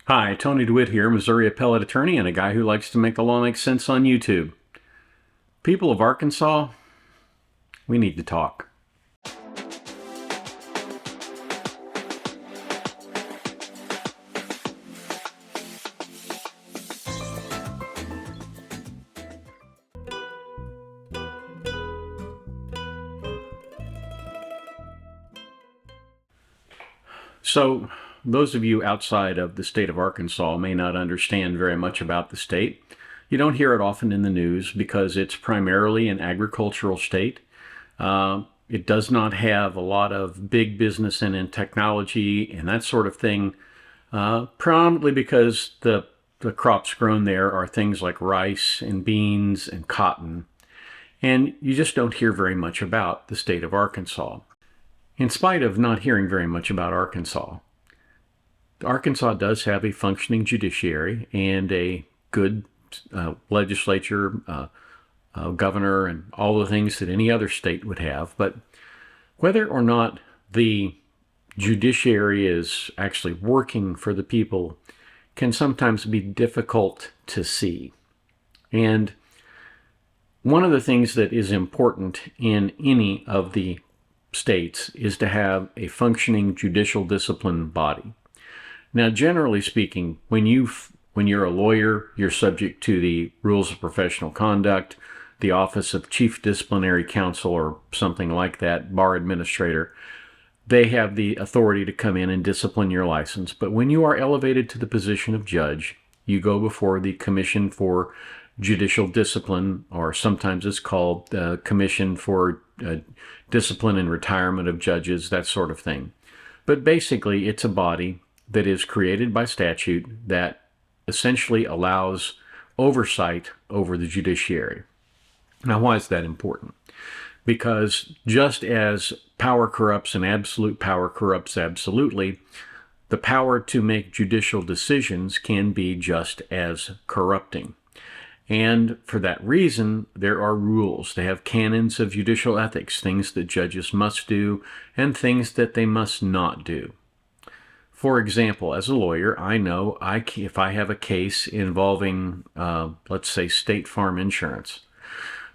Hi, Tony DeWitt here, Missouri appellate attorney and a guy who likes to make the law make sense on YouTube. People of Arkansas, we need to talk. So, those of you outside of the state of Arkansas may not understand very much about the state. You don't hear it often in the news because it's primarily an agricultural state. It does not have a lot of big business in technology and that sort of thing, predominantly because the crops grown there are things like rice and beans and cotton. And you just don't hear very much about the state of Arkansas. In spite of not hearing very much about Arkansas, Arkansas does have a functioning judiciary and a good legislature, governor, and all the things that any other state would have. But whether or not the judiciary is actually working for the people can sometimes be difficult to see. And one of the things that is important in any of the states is to have a functioning judicial discipline body. Now, generally speaking, when you're a lawyer, you're subject to the rules of professional conduct, the Office of Chief Disciplinary Counsel, or something like that, bar administrator. They have the authority to come in and discipline your license. But when you are elevated to the position of judge, you go before the Commission for Judicial Discipline, or sometimes it's called the Commission for Discipline and Retirement of Judges, that sort of thing. But basically, it's a body that is created by statute that essentially allows oversight over the judiciary. Now, why is that important? Because just as power corrupts and absolute power corrupts absolutely, the power to make judicial decisions can be just as corrupting. And for that reason, there are rules. They have canons of judicial ethics, things that judges must do and things that they must not do. For example, as a lawyer, I know if I have a case involving, let's say, State Farm Insurance,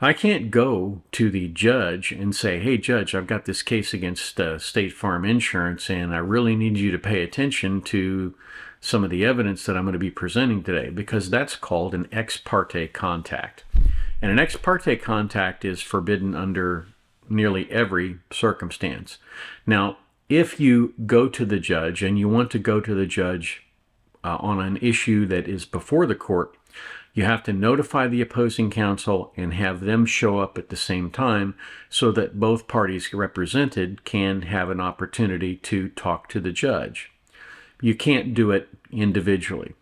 I can't go to the judge and say, hey, judge, I've got this case against State Farm Insurance, and I really need you to pay attention to some of the evidence that I'm going to be presenting today, because that's called an ex parte contact. And an ex parte contact is forbidden under nearly every circumstance. Now, if you go to the judge and you want to go to the judge on an issue that is before the court, you have to notify the opposing counsel and have them show up at the same time so that both parties represented can have an opportunity to talk to the judge. You can't do it individually.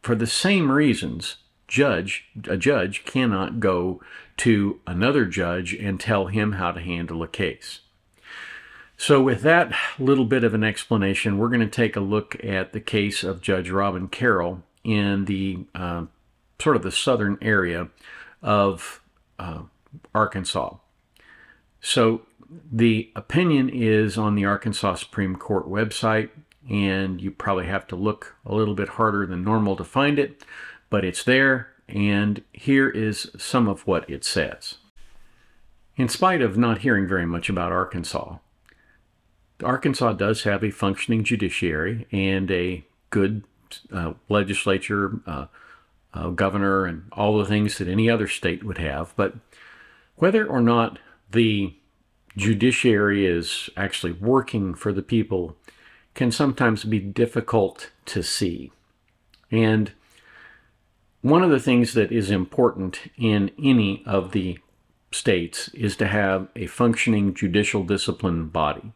For the same reasons, a judge cannot go to another judge and tell him how to handle a case. So with that little bit of an explanation, we're going to take a look at the case of Judge Robin Carroll in the sort of the southern area of Arkansas. So the opinion is on the Arkansas Supreme Court website, and you probably have to look a little bit harder than normal to find it, but it's there, and here is some of what it says. In spite of not hearing very much about Arkansas does have a functioning judiciary and a good legislature, governor, and all the things that any other state would have. But whether or not the judiciary is actually working for the people can sometimes be difficult to see. And one of the things that is important in any of the states is to have a functioning judicial discipline body.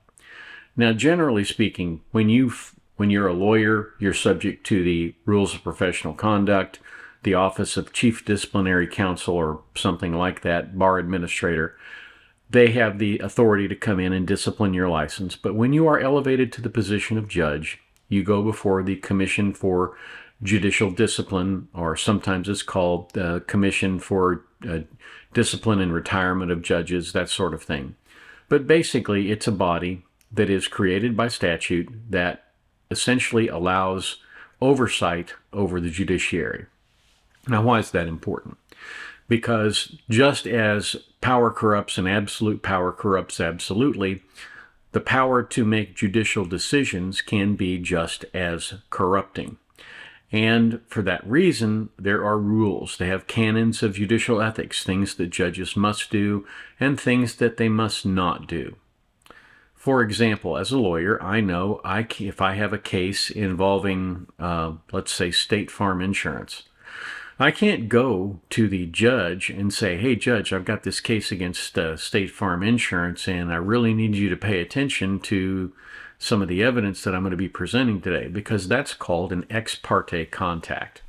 Now, generally speaking, when you're a lawyer, you're subject to the rules of professional conduct, the Office of Chief Disciplinary Counsel, or something like that, bar administrator. They have the authority to come in and discipline your license. But when you are elevated to the position of judge, you go before the Commission for Judicial Discipline, or sometimes it's called the Commission for Discipline and Retirement of Judges, that sort of thing. But basically, it's a body that is created by statute that essentially allows oversight over the judiciary. Now, why is that important? Because just as power corrupts and absolute power corrupts absolutely, the power to make judicial decisions can be just as corrupting. And for that reason, there are rules. They have canons of judicial ethics, things that judges must do and things that they must not do. For example, as a lawyer, I know if I have a case involving, let's say, State Farm Insurance, I can't go to the judge and say, hey, judge, I've got this case against State Farm Insurance, and I really need you to pay attention to some of the evidence that I'm going to be presenting today, because that's called an ex parte contact.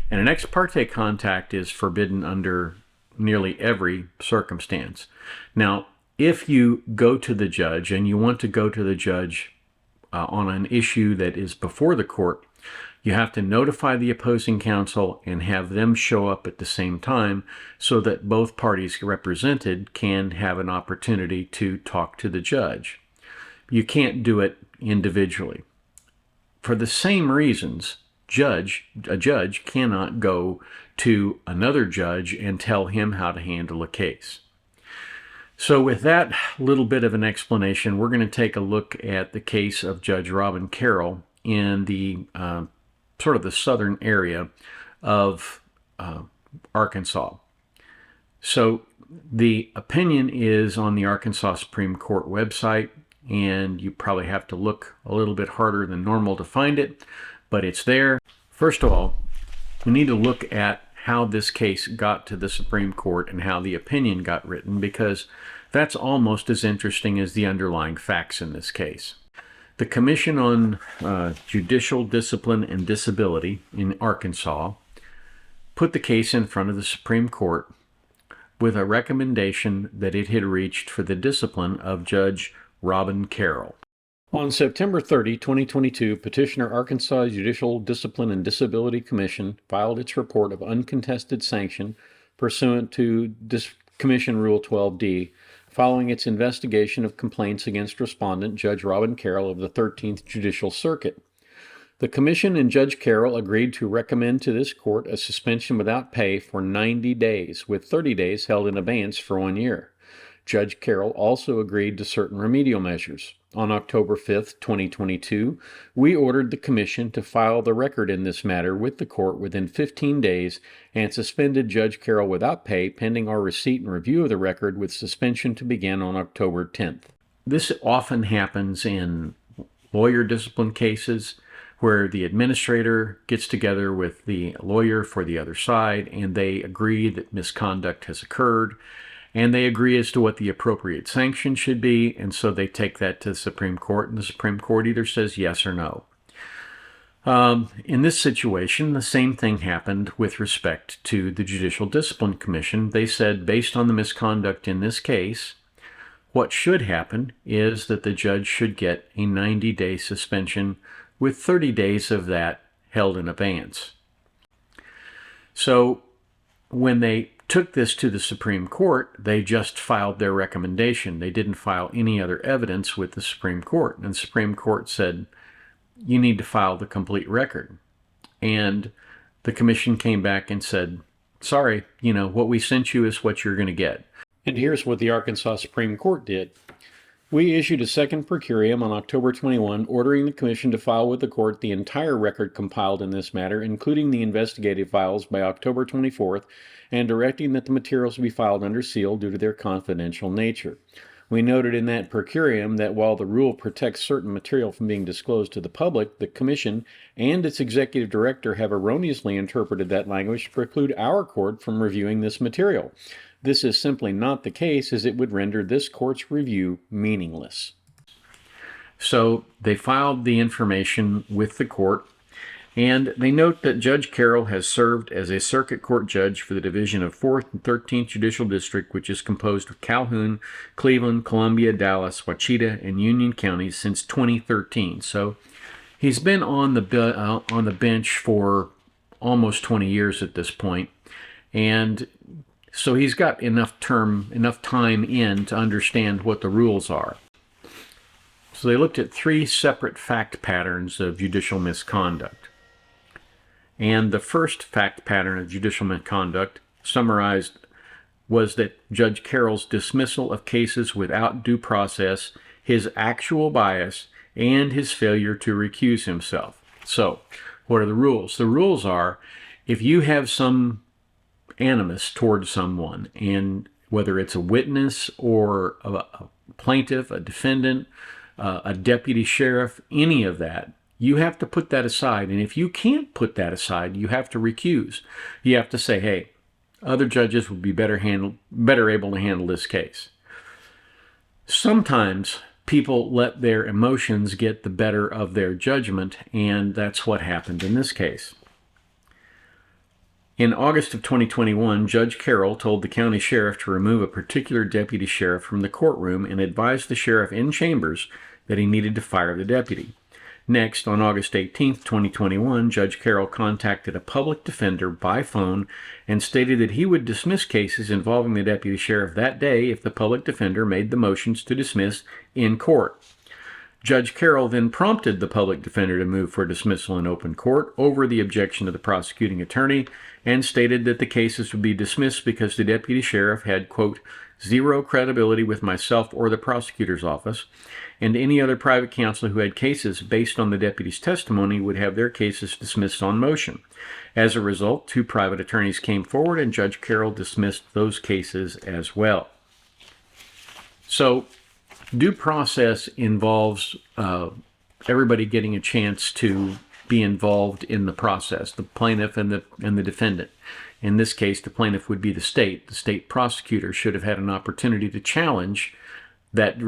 And an ex parte contact is forbidden under nearly every circumstance. Now, if you go to the judge and you want to go to the judge on an issue that is before the court, you have to notify the opposing counsel and have them show up at the same time so that both parties represented can have an opportunity to talk to the judge. You can't do it individually. For the same reasons, a judge cannot go to another judge and tell him how to handle a case. So with that little bit of an explanation, we're going to take a look at the case of Judge Robin Carroll in the sort of the southern area of Arkansas. So the opinion is on the Arkansas Supreme Court website, and you probably have to look a little bit harder than normal to find it, but it's there. First of all, we need to look at how this case got to the Supreme Court and how the opinion got written, because that's almost as interesting as the underlying facts in this case. The Commission on Judicial Discipline and Disability in Arkansas put the case in front of the Supreme Court with a recommendation that it had reached for the discipline of Judge Robin Carroll. On September 30, 2022, petitioner Arkansas Judicial Discipline and Disability Commission filed its report of uncontested sanction pursuant to Commission Rule 12D, following its investigation of complaints against respondent Judge Robin Carroll of the 13th Judicial Circuit. The Commission and Judge Carroll agreed to recommend to this court a suspension without pay for 90 days, with 30 days held in abeyance for 1 year. Judge Carroll also agreed to certain remedial measures. On October 5, 2022, we ordered the Commission to file the record in this matter with the court within 15 days and suspended Judge Carroll without pay pending our receipt and review of the record, with suspension to begin on October 10th. This often happens in lawyer discipline cases where the administrator gets together with the lawyer for the other side and they agree that misconduct has occurred, and they agree as to what the appropriate sanction should be, and so they take that to the Supreme Court, and the Supreme Court either says yes or no. In this situation, the same thing happened with respect to the Judicial Discipline Commission. They said, based on the misconduct in this case, what should happen is that the judge should get a 90-day suspension with 30 days of that held in abeyance. So when they took this to the Supreme Court, they just filed their recommendation. They didn't file any other evidence with the Supreme Court. And the Supreme Court said, you need to file the complete record. And the Commission came back and said, sorry, what we sent you is what you're going to get. And here's what the Arkansas Supreme Court did. We issued a second per curiam on October 21, ordering the Commission to file with the court the entire record compiled in this matter, including the investigative files, by October 24th, and directing that the materials be filed under seal due to their confidential nature. We noted in that per curiam that while the rule protects certain material from being disclosed to the public, the Commission and its executive director have erroneously interpreted that language to preclude our court from reviewing this material. This is simply not the case, as it would render this court's review meaningless. So they filed the information with the court, and they note that Judge Carroll has served as a circuit court judge for the division of 4th and 13th Judicial District, which is composed of Calhoun, Cleveland, Columbia, Dallas, Ouachita, and Union counties since 2013. So he's been on the bench for almost 20 years at this point, and so he's got enough time in to understand what the rules are. So they looked at 3 separate fact patterns of judicial misconduct. And the first fact pattern of judicial misconduct, summarized, was that Judge Carroll's dismissal of cases without due process, his actual bias, and his failure to recuse himself. So, what are the rules? The rules are, if you have some animus towards someone, and whether it's a witness or a plaintiff, a defendant, a deputy sheriff, any of that, you have to put that aside. And if you can't put that aside, you have to recuse. You have to say, hey, other judges would be better able to handle this case. Sometimes people let their emotions get the better of their judgment, and that's what happened in this case. In August of 2021, Judge Carroll told the county sheriff to remove a particular deputy sheriff from the courtroom and advised the sheriff in chambers that he needed to fire the deputy. Next, on August 18, 2021, Judge Carroll contacted a public defender by phone and stated that he would dismiss cases involving the deputy sheriff that day if the public defender made the motions to dismiss in court. Judge Carroll then prompted the public defender to move for dismissal in open court over the objection of the prosecuting attorney and stated that the cases would be dismissed because the deputy sheriff had, quote, zero credibility with myself or the prosecutor's office, and any other private counsel who had cases based on the deputy's testimony would have their cases dismissed on motion. As a result, 2 private attorneys came forward and Judge Carroll dismissed those cases as well. So, due process involves everybody getting a chance to be involved in the process, the plaintiff and the defendant. In this case, the plaintiff would be the state. The state prosecutor should have had an opportunity to challenge that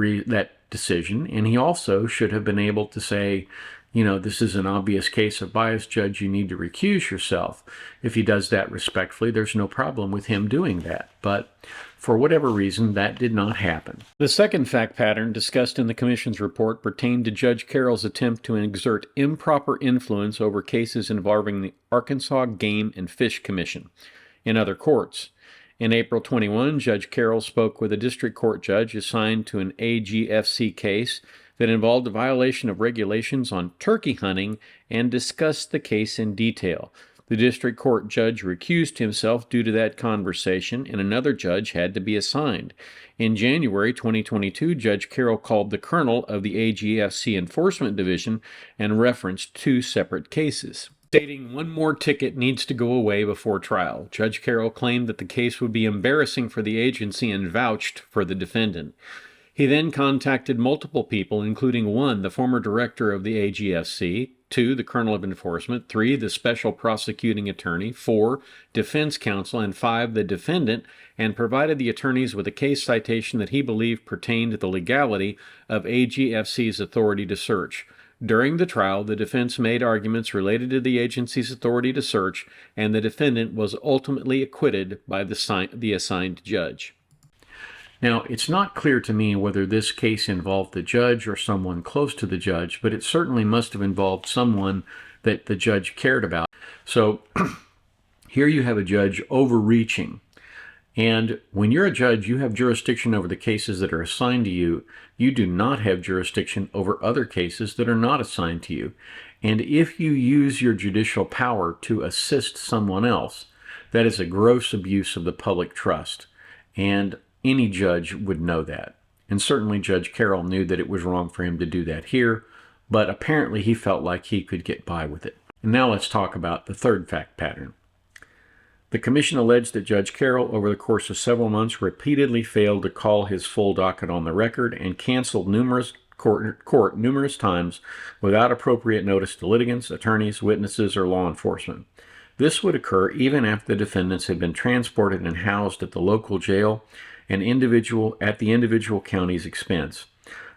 decision, and he also should have been able to say, you know, this is an obvious case of bias, Judge, you need to recuse yourself. If he does that respectfully, there's no problem with him doing that. But for whatever reason, that did not happen. The second fact pattern discussed in the Commission's report pertained to Judge Carroll's attempt to exert improper influence over cases involving the Arkansas Game and Fish Commission in other courts. In April 21, Judge Carroll spoke with a district court judge assigned to an AGFC case that involved a violation of regulations on turkey hunting and discussed the case in detail. The district court judge recused himself due to that conversation, and another judge had to be assigned. In January 2022, Judge Carroll called the colonel of the AGFC Enforcement Division and referenced 2 separate cases, stating one more ticket needs to go away before trial. Judge Carroll claimed that the case would be embarrassing for the agency and vouched for the defendant. He then contacted multiple people, including 1, the former director of the AGFC, 2, the colonel of enforcement, 3, the special prosecuting attorney, 4, defense counsel, and 5, the defendant, and provided the attorneys with a case citation that he believed pertained to the legality of AGFC's authority to search. During the trial, the defense made arguments related to the agency's authority to search, and the defendant was ultimately acquitted by the assigned judge. Now, it's not clear to me whether this case involved the judge or someone close to the judge, but it certainly must have involved someone that the judge cared about. So here you have a judge overreaching. And when you're a judge, you have jurisdiction over the cases that are assigned to you. You do not have jurisdiction over other cases that are not assigned to you. And if you use your judicial power to assist someone else, that is a gross abuse of the public trust. And any judge would know that. And certainly Judge Carroll knew that it was wrong for him to do that here, but apparently he felt like he could get by with it. And now let's talk about the third fact pattern. The commission alleged that Judge Carroll, over the course of several months, repeatedly failed to call his full docket on the record and canceled court numerous times without appropriate notice to litigants, attorneys, witnesses, or law enforcement. This would occur even after the defendants had been transported and housed at the local jail and at the individual county's expense.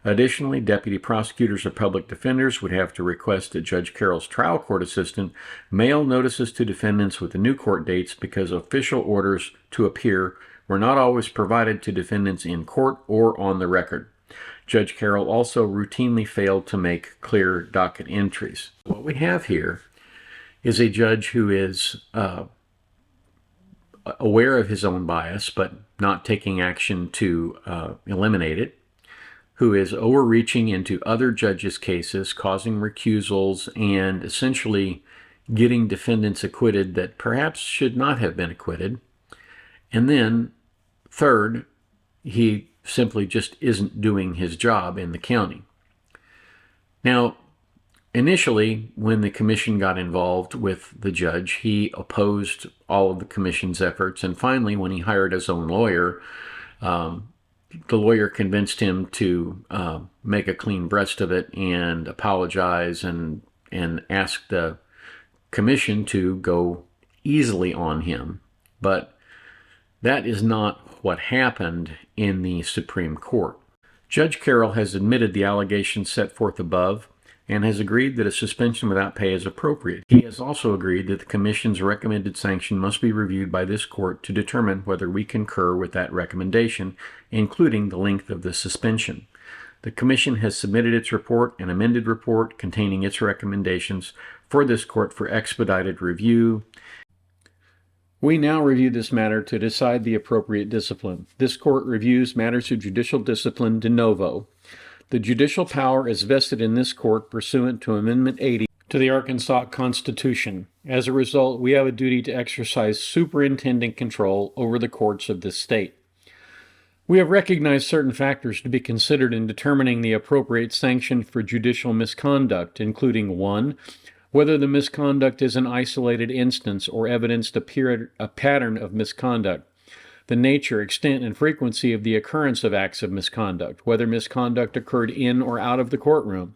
Additionally, deputy prosecutors or public defenders would have to request that Judge Carroll's trial court assistant mail notices to defendants with the new court dates because official orders to appear were not always provided to defendants in court or on the record. Judge Carroll also routinely failed to make clear docket entries. What we have here is a judge who is aware of his own bias, but not taking action to eliminate it, who is overreaching into other judges' cases, causing recusals, and essentially getting defendants acquitted that perhaps should not have been acquitted. And then, third, he simply just isn't doing his job in the county. Now, initially, when the commission got involved with the judge, he opposed all of the commission's efforts. And finally, when he hired his own lawyer, the lawyer convinced him to make a clean breast of it and apologize and ask the commission to go easily on him. But that is not what happened in the Supreme Court. Judge Carroll has admitted the allegations set forth above and has agreed that a suspension without pay is appropriate. He has also agreed that the Commission's recommended sanction must be reviewed by this court to determine whether we concur with that recommendation, including the length of the suspension. The Commission has submitted its report, an amended report containing its recommendations, for this court for expedited review. We now review this matter to decide the appropriate discipline. This court reviews matters of judicial discipline de novo. The judicial power is vested in this court pursuant to Amendment 80 to the Arkansas Constitution. As a result, we have a duty to exercise superintendent control over the courts of this state. We have recognized certain factors to be considered in determining the appropriate sanction for judicial misconduct, including 1. Whether the misconduct is an isolated instance or evidenced a pattern of misconduct. The nature, extent, and frequency of the occurrence of acts of misconduct, whether misconduct occurred in or out of the courtroom,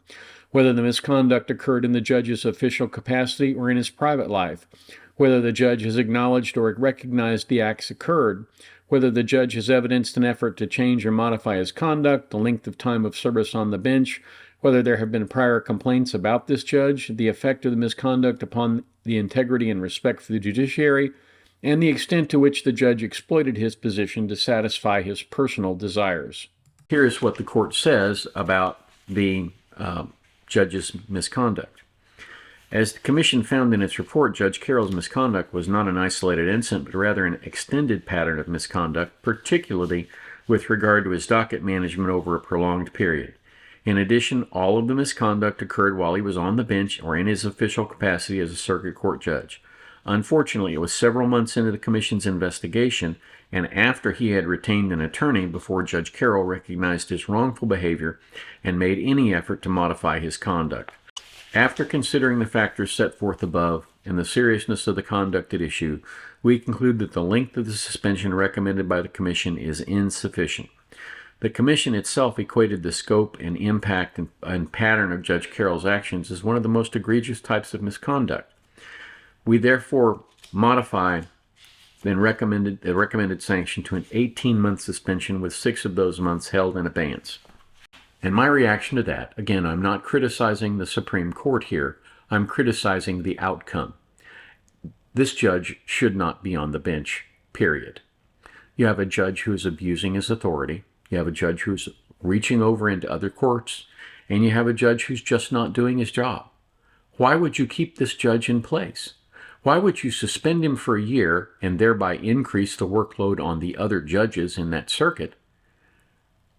whether the misconduct occurred in the judge's official capacity or in his private life, whether the judge has acknowledged or recognized the acts occurred, whether the judge has evidenced an effort to change or modify his conduct, the length of time of service on the bench, whether there have been prior complaints about this judge, the effect of the misconduct upon the integrity and respect for the judiciary, and the extent to which the judge exploited his position to satisfy his personal desires. Here's what the court says about the judge's misconduct. As the commission found in its report, Judge Carroll's misconduct was not an isolated incident, but rather an extended pattern of misconduct, particularly with regard to his docket management over a prolonged period. In addition, all of the misconduct occurred while he was on the bench or in his official capacity as a circuit court judge. Unfortunately, it was several months into the commission's investigation and after he had retained an attorney before Judge Carroll recognized his wrongful behavior and made any effort to modify his conduct. After considering the factors set forth above and the seriousness of the conduct at issue, we conclude that the length of the suspension recommended by the commission is insufficient. The commission itself equated the scope and impact and pattern of Judge Carroll's actions as one of the most egregious types of misconduct. We therefore modify the recommended sanction to an 18-month suspension with 6 of those months held in abeyance. And my reaction to that, again, I'm not criticizing the Supreme Court here, I'm criticizing the outcome. This judge should not be on the bench, period. You have a judge who is abusing his authority, you have a judge who's reaching over into other courts, and you have a judge who's just not doing his job. Why would you keep this judge in place? Why would you suspend him for a year and thereby increase the workload on the other judges in that circuit,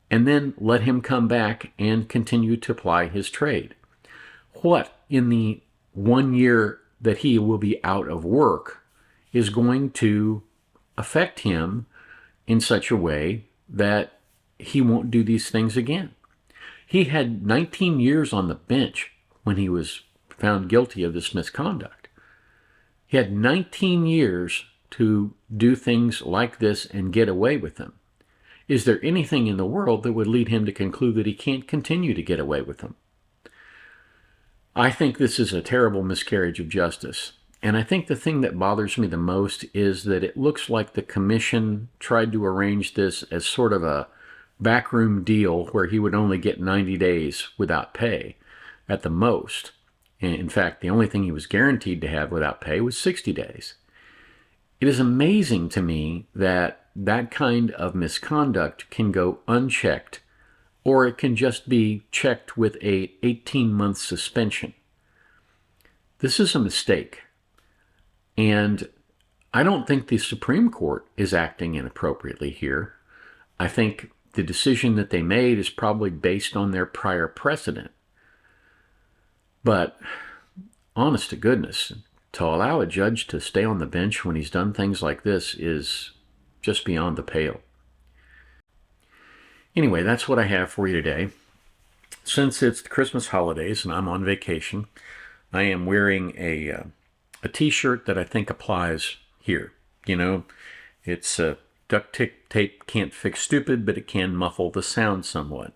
and then let him come back and continue to ply his trade? What in the 1 year that he will be out of work is going to affect him in such a way that he won't do these things again? He had 19 years on the bench when he was found guilty of this misconduct. He had 19 years to do things like this and get away with them. Is there anything in the world that would lead him to conclude that he can't continue to get away with them? I think this is a terrible miscarriage of justice. And I think the thing that bothers me the most is that it looks like the commission tried to arrange this as sort of a backroom deal where he would only get 90 days without pay at the most. In fact, the only thing he was guaranteed to have without pay was 60 days. It is amazing to me that that kind of misconduct can go unchecked, or it can just be checked with a 18-month suspension. This is a mistake. And I don't think the Supreme Court is acting inappropriately here. I think the decision that they made is probably based on their prior precedent. But honest to goodness, To allow a judge to stay on the bench when he's done things like this is just beyond the pale. Anyway, that's what I have for you today. Since it's the Christmas holidays and I'm on vacation, I am wearing a t-shirt that I think applies here. You know, it's duct tape can't fix stupid, but it can muffle the sound somewhat.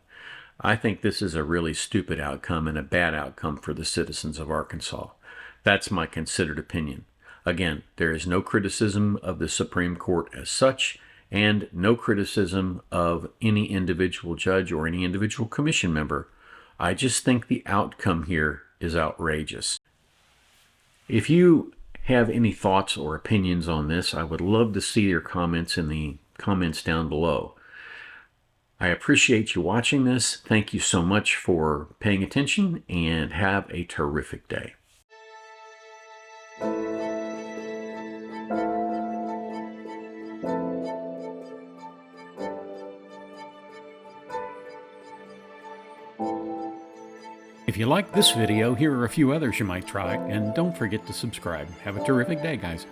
I think this is a really stupid outcome and a bad outcome for the citizens of Arkansas. That's my considered opinion. Again, there is no criticism of the Supreme Court as such, and no criticism of any individual judge or any individual commission member. I just think the outcome here is outrageous. If you have any thoughts or opinions on this, I would love to see your comments in the comments down below. I appreciate you watching this. Thank you so much for paying attention, and have a terrific day. If you like this video, here are a few others you might try, and don't forget to subscribe. Have a terrific day, guys.